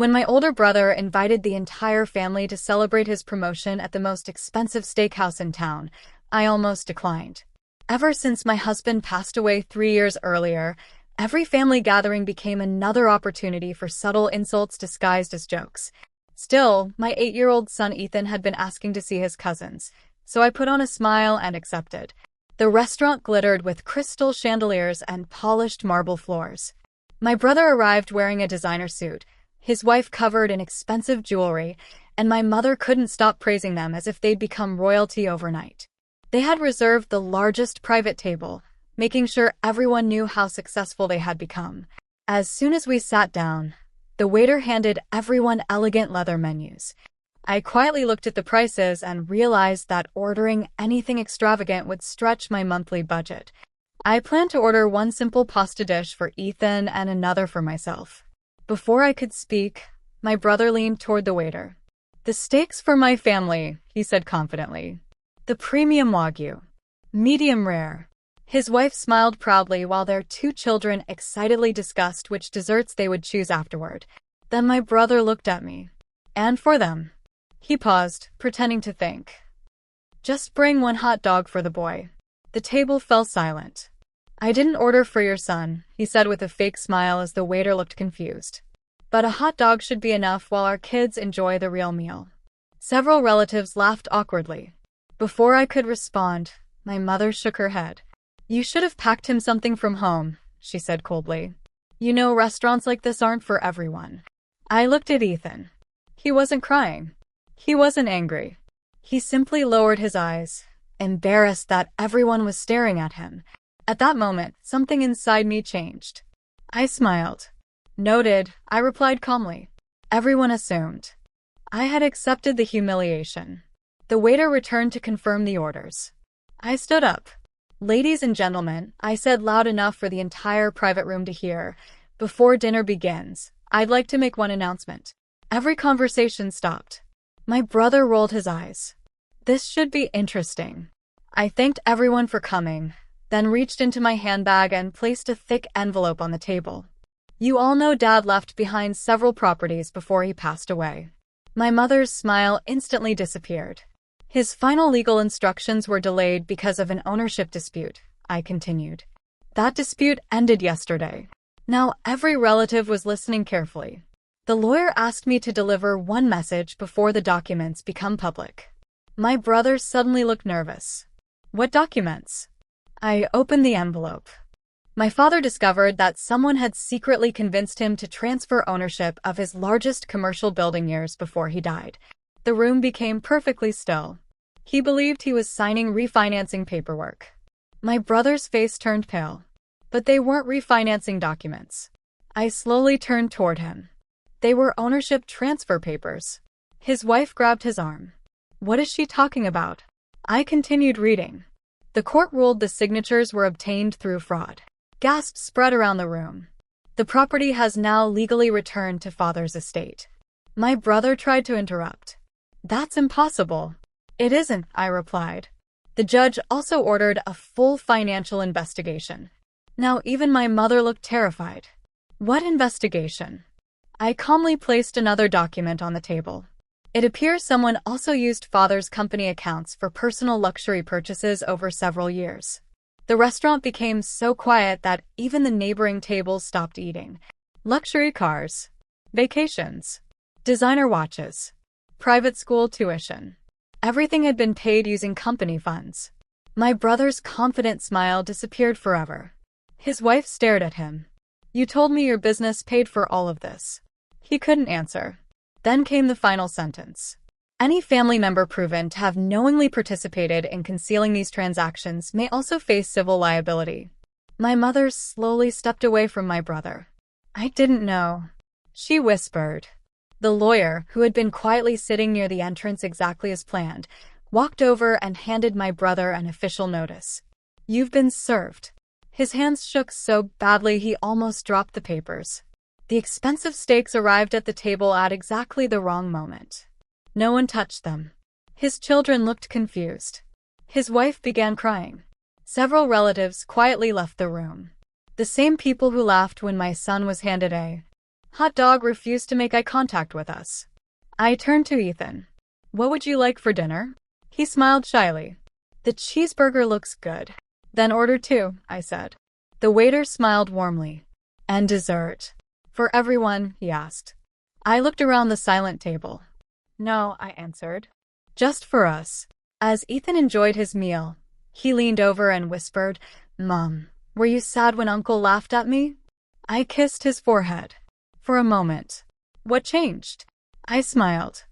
When my older brother invited the entire family to celebrate his promotion at the most expensive steakhouse in town, I almost declined. Ever since my husband passed away 3 years earlier, every family gathering became another opportunity for subtle insults disguised as jokes. Still, my 8-year-old son Ethan had been asking to see his cousins, so I put on a smile and accepted. The restaurant glittered with crystal chandeliers and polished marble floors. My brother arrived wearing a designer suit, his wife covered in expensive jewelry, and my mother couldn't stop praising them as if they'd become royalty overnight. They had reserved the largest private table, making sure everyone knew how successful they had become. As soon as we sat down, the waiter handed everyone elegant leather menus. I quietly looked at the prices and realized that ordering anything extravagant would stretch my monthly budget. I planned to order one simple pasta dish for Ethan and another for myself. Before I could speak, my brother leaned toward the waiter. "The steaks for my family," he said confidently. "The premium Wagyu. Medium rare." His wife smiled proudly while their 2 children excitedly discussed which desserts they would choose afterward. Then my brother looked at me. "And for them." He paused, pretending to think. "Just bring 1 hot dog for the boy." The table fell silent. "I didn't order for your son," he said with a fake smile as the waiter looked confused. "But a hot dog should be enough while our kids enjoy the real meal." Several relatives laughed awkwardly. Before I could respond, my mother shook her head. "You should have packed him something from home," she said coldly. "You know, restaurants like this aren't for everyone." I looked at Ethan. He wasn't crying. He wasn't angry. He simply lowered his eyes, embarrassed that everyone was staring at him. At that moment, something inside me changed. I smiled. "Noted," I replied calmly. Everyone assumed I had accepted the humiliation. The waiter returned to confirm the orders. I stood up. "Ladies and gentlemen," I said loud enough for the entire private room to hear, "before dinner begins, I'd like to make one announcement." Every conversation stopped. My brother rolled his eyes. "This should be interesting." I thanked everyone for coming, then reached into my handbag and placed a thick envelope on the table. "You all know Dad left behind several properties before he passed away." My mother's smile instantly disappeared. "His final legal instructions were delayed because of an ownership dispute," I continued. "That dispute ended yesterday." Now every relative was listening carefully. The lawyer asked me to deliver one message before the documents become public. My brother suddenly looked nervous. "What documents?" I opened the envelope. My father discovered that someone had secretly convinced him to transfer ownership of his largest commercial building years before he died. The room became perfectly still. He believed he was signing refinancing paperwork. My brother's face turned pale. But they weren't refinancing documents. I slowly turned toward him. They were ownership transfer papers. His wife grabbed his arm. "What is she talking about?" I continued reading. The court ruled the signatures were obtained through fraud. Gasps spread around the room. "The property has now legally returned to father's estate." My brother tried to interrupt. "That's impossible." "It isn't," I replied. The judge also ordered a full financial investigation. Now even my mother looked terrified. "What investigation?" I calmly placed another document on the table. It appears someone also used father's company accounts for personal luxury purchases over several years. The restaurant became so quiet that even the neighboring tables stopped eating. Luxury cars, vacations, designer watches, private school tuition. Everything had been paid using company funds. My brother's confident smile disappeared forever. His wife stared at him. "You told me your business paid for all of this." He couldn't answer. Then came the final sentence. "Any family member proven to have knowingly participated in concealing these transactions may also face civil liability." My mother slowly stepped away from my brother. "I didn't know," she whispered. The lawyer, who had been quietly sitting near the entrance exactly as planned, walked over and handed my brother an official notice. "You've been served." His hands shook so badly he almost dropped the papers. The expensive steaks arrived at the table at exactly the wrong moment. No one touched them. His children looked confused. His wife began crying. Several relatives quietly left the room. The same people who laughed when my son was handed a Hot dog refused to make eye contact with us. I turned to Ethan. What would you like for dinner? He smiled shyly. The cheeseburger looks good. Then order two, I said. The waiter smiled warmly. And dessert. For everyone, he asked. I looked around the silent table. No, I answered. Just for us. As Ethan enjoyed his meal, he leaned over and whispered, Mom, were you sad when Uncle laughed at me? I kissed his forehead. For a moment. What changed? I smiled.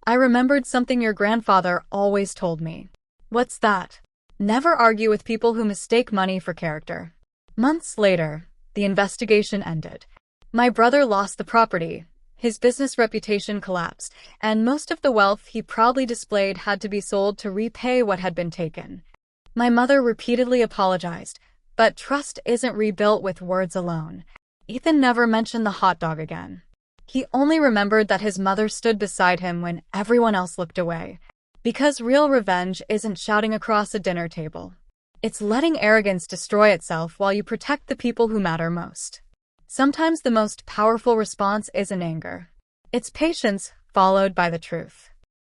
I remembered something your grandfather always told me. What's that? Never argue with people who mistake money for character. Months later, the investigation ended. My brother lost the property. His business reputation collapsed, and most of the wealth he proudly displayed had to be sold to repay what had been taken. My mother repeatedly apologized, but trust isn't rebuilt with words alone. Ethan never mentioned the hot dog again. He only remembered that his mother stood beside him when everyone else looked away. Because real revenge isn't shouting across a dinner table. It's letting arrogance destroy itself while you protect the people who matter most. Sometimes the most powerful response isn't anger. It's patience, followed by the truth.